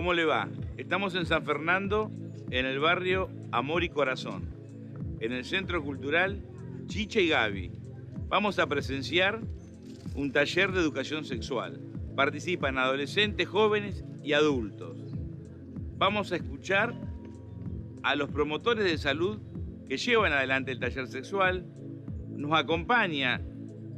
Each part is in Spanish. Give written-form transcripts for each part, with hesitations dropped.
¿Cómo le va? Estamos en San Fernando, en el barrio Amor y Corazón, en el Centro Cultural Chicha y Gaby. Vamos a presenciar un taller de educación sexual. Participan adolescentes, jóvenes y adultos. Vamos a escuchar a los promotores de salud que llevan adelante el taller sexual. Nos acompaña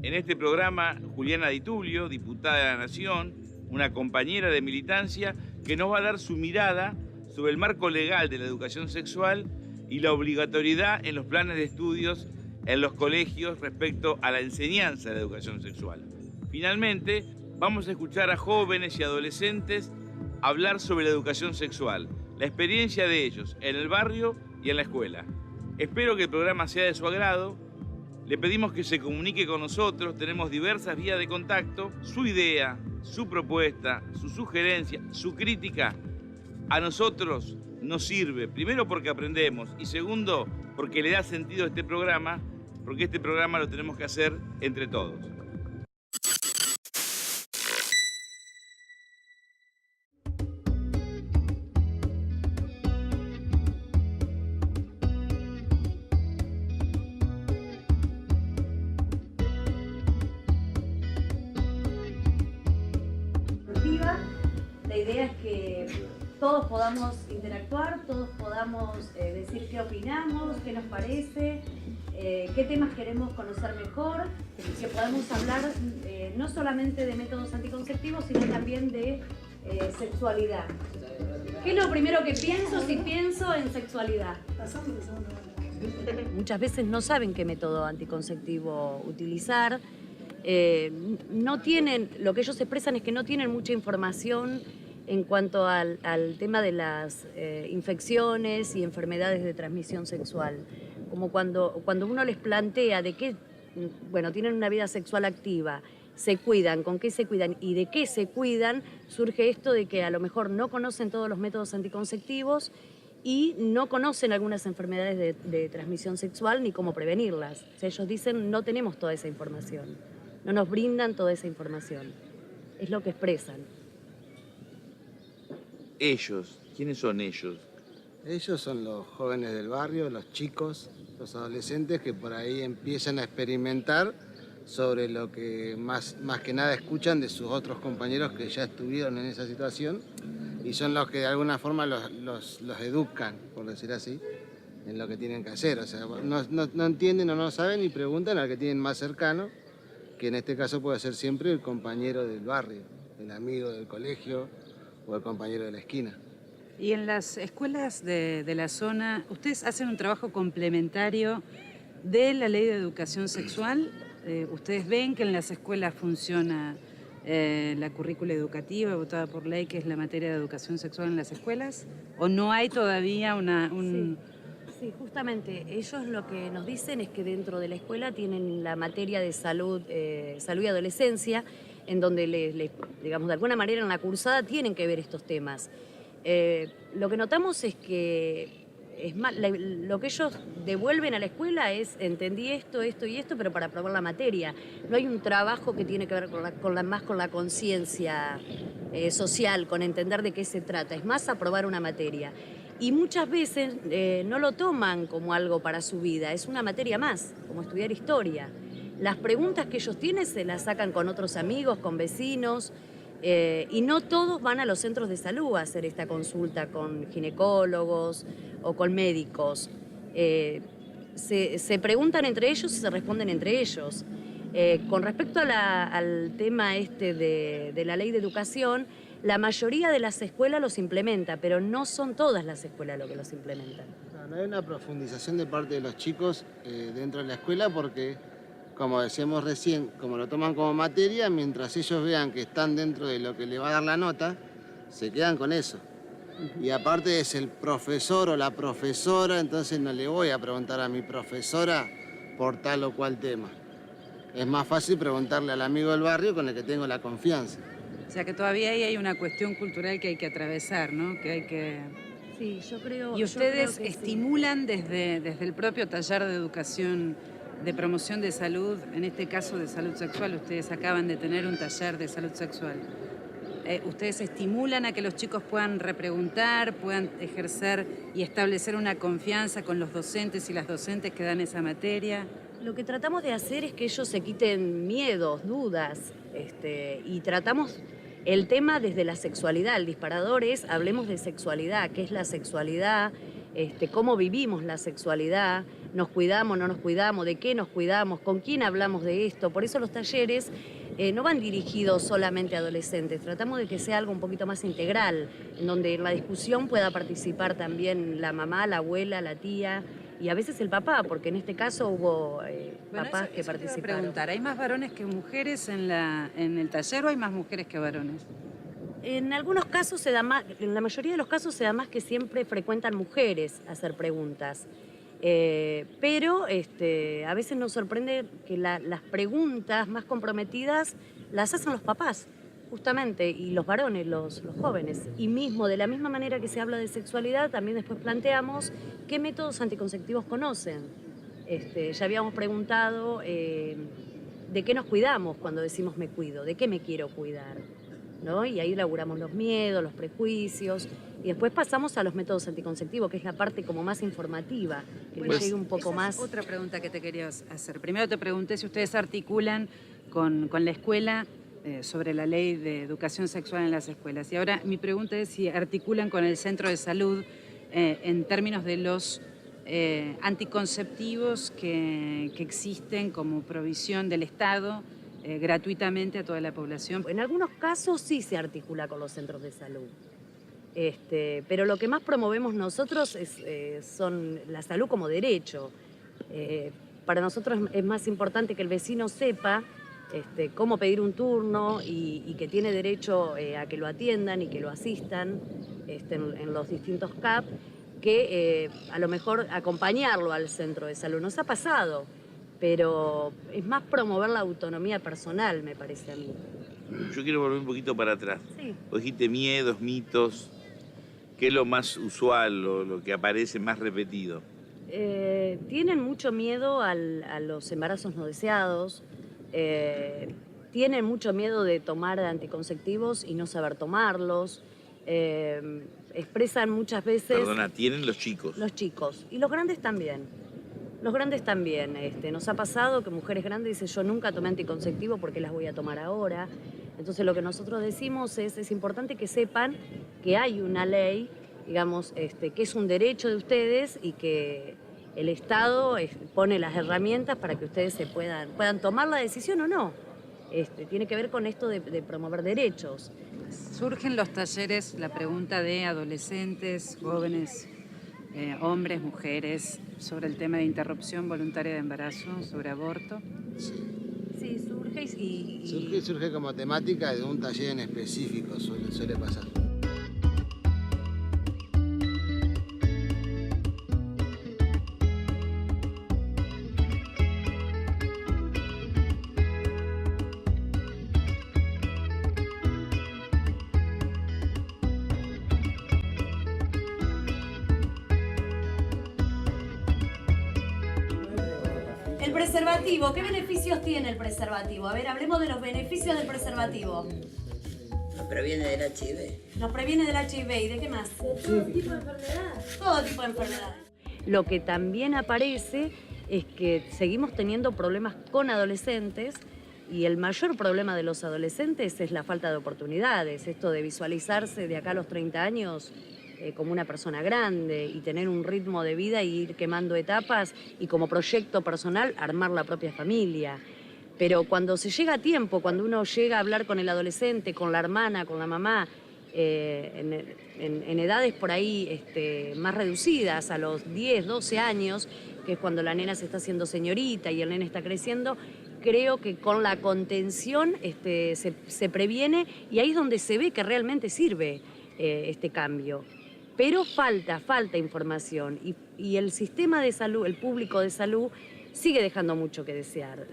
en este programa Juliana Di Tulio, diputada de la Nación, una compañera de militancia que nos va a dar su mirada sobre el marco legal de la educación sexual y la obligatoriedad en los planes de estudios en los colegios respecto a la enseñanza de la educación sexual. Finalmente, vamos a escuchar a jóvenes y adolescentes hablar sobre la educación sexual, la experiencia de ellos en el barrio y en la escuela. Espero que el programa sea de su agrado. Le pedimos que se comunique con nosotros, tenemos diversas vías de contacto. Su idea, su propuesta, su sugerencia, su crítica, a nosotros nos sirve, primero porque aprendemos y segundo porque le da sentido a este programa, porque este programa lo tenemos que hacer entre todos. La idea es que todos podamos interactuar, todos podamos decir qué opinamos, qué nos parece, qué temas queremos conocer mejor, que podamos hablar no solamente de métodos anticonceptivos, sino también de sexualidad. ¿Qué es lo primero que pienso si pienso en sexualidad? Muchas veces no saben qué método anticonceptivo utilizar. No tienen, lo que ellos expresan es que no tienen mucha información en cuanto al tema de las infecciones y enfermedades de transmisión sexual. Como cuando uno les plantea de qué, bueno, tienen una vida sexual activa, se cuidan, con qué se cuidan y de qué se cuidan, surge esto de que a lo mejor no conocen todos los métodos anticonceptivos y no conocen algunas enfermedades de transmisión sexual ni cómo prevenirlas. O sea, ellos dicen, no tenemos toda esa información. No nos brindan toda esa información. Es lo que expresan. Ellos, ¿quiénes son ellos? Ellos son los jóvenes del barrio, los chicos, los adolescentes que por ahí empiezan a experimentar sobre lo que más que nada escuchan de sus otros compañeros que ya estuvieron en esa situación y son los que de alguna forma los educan, por decir así, en lo que tienen que hacer. O sea, no entienden o no saben y preguntan al que tienen más cercano, que en este caso puede ser siempre el compañero del barrio, el amigo del colegio o el compañero de la esquina. Y en las escuelas de la zona, ¿ustedes hacen un trabajo complementario de la Ley de Educación Sexual? ¿Ustedes ven que en las escuelas funciona la currícula educativa votada por ley, que es la materia de educación sexual en las escuelas? ¿O no hay todavía Sí, justamente, ellos lo que nos dicen es que dentro de la escuela tienen la materia de salud y adolescencia, en donde, digamos, de alguna manera en la cursada tienen que ver estos temas. Lo que notamos es que lo que ellos devuelven a la escuela es, entendí esto, esto y esto, pero para aprobar la materia. No hay un trabajo que tiene que ver más con la conciencia social, con entender de qué se trata, es más aprobar una materia. Y muchas veces no lo toman como algo para su vida, es una materia más, como estudiar historia. Las preguntas que ellos tienen se las sacan con otros amigos, con vecinos, y no todos van a los centros de salud a hacer esta consulta con ginecólogos o con médicos. Se preguntan entre ellos y se responden entre ellos. Con respecto al tema de la ley de educación, la mayoría de las escuelas los implementa, pero no son todas las escuelas lo que los implementan. No hay una profundización de parte de los chicos dentro de la escuela porque, como decíamos recién, como lo toman como materia, mientras ellos vean que están dentro de lo que le va a dar la nota, se quedan con eso. Y aparte es el profesor o la profesora, entonces no le voy a preguntar a mi profesora por tal o cual tema. Es más fácil preguntarle al amigo del barrio con el que tengo la confianza. O sea que todavía ahí hay una cuestión cultural que hay que atravesar, ¿no? Que hay que... Sí, yo creo. Y ustedes que estimulan desde el propio taller de educación, de promoción de salud, en este caso de salud sexual, ustedes acaban de tener un taller de salud sexual. ustedes estimulan a que los chicos puedan repreguntar, puedan ejercer y establecer una confianza con los docentes y las docentes que dan esa materia. Lo que tratamos de hacer es que ellos se quiten miedos, dudas, y tratamos el tema desde la sexualidad. El disparador es, hablemos de sexualidad, qué es la sexualidad, cómo vivimos la sexualidad, nos cuidamos, no nos cuidamos, de qué nos cuidamos, con quién hablamos de esto. Por eso los talleres no van dirigidos solamente a adolescentes, tratamos de que sea algo un poquito más integral, en donde en la discusión pueda participar también la mamá, la abuela, la tía y a veces el papá, porque en este caso hubo papás que participaron. Te iba a preguntar, ¿hay más varones que mujeres en el taller o hay más mujeres que varones? En algunos casos se da más, en la mayoría de los casos se da más que siempre frecuentan mujeres a hacer preguntas. Pero a veces nos sorprende que las preguntas más comprometidas las hacen los papás, justamente, y los varones, los jóvenes. Y mismo, de la misma manera que se habla de sexualidad, también después planteamos qué métodos anticonceptivos conocen. Ya habíamos preguntado de qué nos cuidamos cuando decimos me cuido, de qué me quiero cuidar, ¿no? Y ahí elaboramos los miedos, los prejuicios, y después pasamos a los métodos anticonceptivos, que es la parte como más informativa, que le llegue un poco más. Es otra pregunta que te quería hacer. Primero te pregunté si ustedes articulan con la escuela sobre la ley de educación sexual en las escuelas. Y ahora mi pregunta es si articulan con el centro de salud en términos de los anticonceptivos que existen como provisión del Estado gratuitamente a toda la población. En algunos casos sí se articula con los centros de salud. Pero lo que más promovemos nosotros son la salud como derecho. Para nosotros es más importante que el vecino sepa cómo pedir un turno y que tiene derecho a que lo atiendan y que lo asistan en los distintos CAP, que a lo mejor acompañarlo al centro de salud. Nos ha pasado, pero es más promover la autonomía personal, me parece a mí. Yo quiero volver un poquito para atrás. Sí. Vos dijiste miedos, mitos. ¿Qué es lo más usual o lo que aparece más repetido? Tienen mucho miedo a los embarazos no deseados, tienen mucho miedo de tomar anticonceptivos y no saber tomarlos, expresan muchas veces... Perdona, ¿tienen los chicos? Los chicos, y los grandes también. Los grandes también. Nos ha pasado que mujeres grandes dicen, yo nunca tomé anticonceptivo, ¿por qué las voy a tomar ahora? Entonces lo que nosotros decimos es importante que sepan que hay una ley, digamos, que es un derecho de ustedes y que el Estado pone las herramientas para que ustedes puedan tomar la decisión o no. Tiene que ver con esto de promover derechos. Surgen los talleres la pregunta de adolescentes, jóvenes, hombres, mujeres, sobre el tema de interrupción voluntaria de embarazo, sobre aborto. Sí, surge Surge como temática de un taller en específico, suele pasar. El preservativo, ¿qué beneficios tiene el preservativo? A ver, hablemos de los beneficios del preservativo. Nos previene del HIV. Nos previene del HIV, ¿y de qué más? De todo tipo de enfermedades. Todo tipo de enfermedades. Lo que también aparece es que seguimos teniendo problemas con adolescentes y el mayor problema de los adolescentes es la falta de oportunidades, esto de visualizarse de acá a los 30 años como una persona grande y tener un ritmo de vida y ir quemando etapas y como proyecto personal armar la propia familia. Pero cuando se llega a tiempo, cuando uno llega a hablar con el adolescente, con la hermana, con la mamá, en edades por ahí más reducidas, a los 10, 12 años, que es cuando la nena se está haciendo señorita y el nene está creciendo, creo que con la contención se previene y ahí es donde se ve que realmente sirve este cambio. Pero falta información y el sistema de salud, el público de salud, sigue dejando mucho que desear.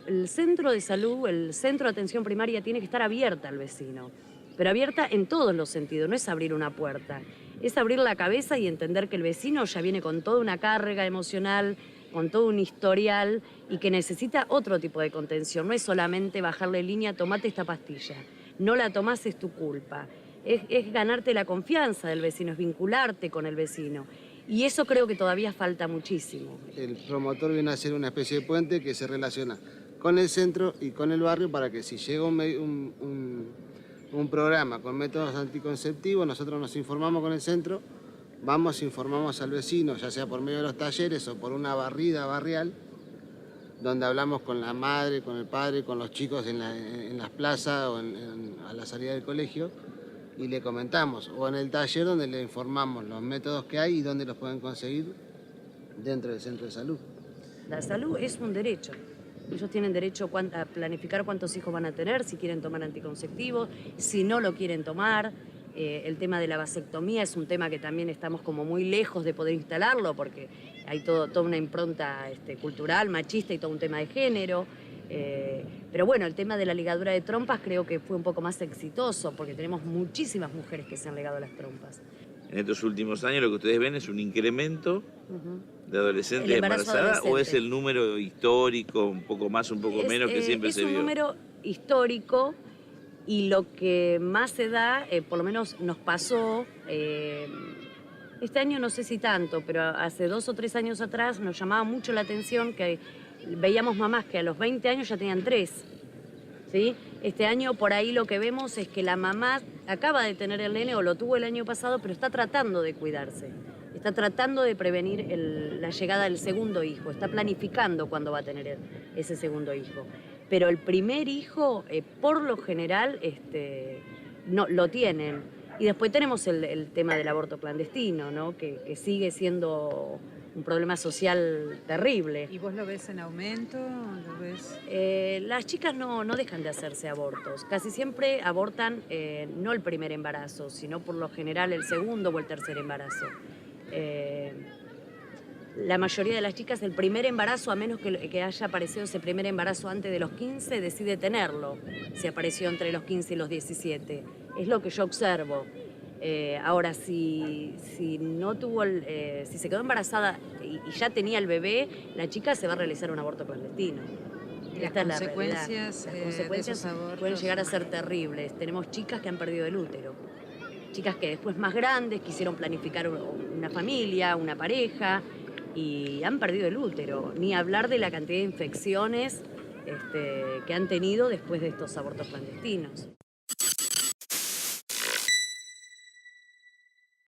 El centro de salud, el centro de atención primaria tiene que estar abierta al vecino, pero abierta en todos los sentidos, no es abrir una puerta, es abrir la cabeza y entender que el vecino ya viene con toda una carga emocional, con todo un historial y que necesita otro tipo de contención, no es solamente bajarle línea, tomate esta pastilla. no la tomás es tu culpa. Es ganarte la confianza del vecino, es vincularte con el vecino. Y eso creo que todavía falta muchísimo. El promotor viene a ser una especie de puente que se relaciona con el centro y con el barrio para que si llega un programa con métodos anticonceptivos, nosotros nos informamos con el centro, vamos, informamos al vecino, ya sea por medio de los talleres o por una barrida barrial, donde hablamos con la madre, con el padre, con los chicos en las plazas o a la salida del colegio, y le comentamos, o en el taller donde le informamos los métodos que hay y dónde los pueden conseguir dentro del centro de salud. La salud es un derecho. Ellos tienen derecho a planificar cuántos hijos van a tener, si quieren tomar anticonceptivos, si no lo quieren tomar. El tema de la vasectomía es un tema que también estamos como muy lejos de poder instalarlo porque hay toda una impronta cultural, machista y todo un tema de género. Pero bueno, el tema de la ligadura de trompas creo que fue un poco más exitoso porque tenemos muchísimas mujeres que se han ligado las trompas. En estos últimos años lo que ustedes ven es un incremento de adolescentes embarazadas adolescente. ¿O es el número histórico, un poco más, un poco menos que siempre se vio? Es un número histórico y lo que más se da, por lo menos nos pasó, este año no sé si tanto, pero hace 2 o 3 años atrás nos llamaba mucho la atención que veíamos mamás que a los 20 años ya tenían 3. ¿Sí? Este año por ahí lo que vemos es que la mamá acaba de tener el nene o lo tuvo el año pasado, pero está tratando de cuidarse, está tratando de prevenir la llegada del segundo hijo, está planificando cuándo va a tener ese segundo hijo. Pero el primer hijo, por lo general, no lo tienen. Y después tenemos el tema del aborto clandestino, ¿no? que sigue siendo un problema social terrible. ¿Y vos lo ves en aumento? ¿Lo ves? Las chicas no dejan de hacerse abortos. Casi siempre abortan no el primer embarazo, sino por lo general el segundo o el tercer embarazo. La mayoría de las chicas el primer embarazo, a menos que haya aparecido ese primer embarazo antes de los 15, decide tenerlo, si apareció entre los 15 y los 17. Es lo que yo observo. Ahora, si no tuvo si se quedó embarazada y ya tenía el bebé, la chica se va a realizar un aborto clandestino. ¿Y las consecuencias de esos abortos? Pueden llegar a ser terribles. Tenemos chicas que han perdido el útero. Chicas que después más grandes quisieron planificar una familia, una pareja y han perdido el útero. Ni hablar de la cantidad de infecciones que han tenido después de estos abortos clandestinos.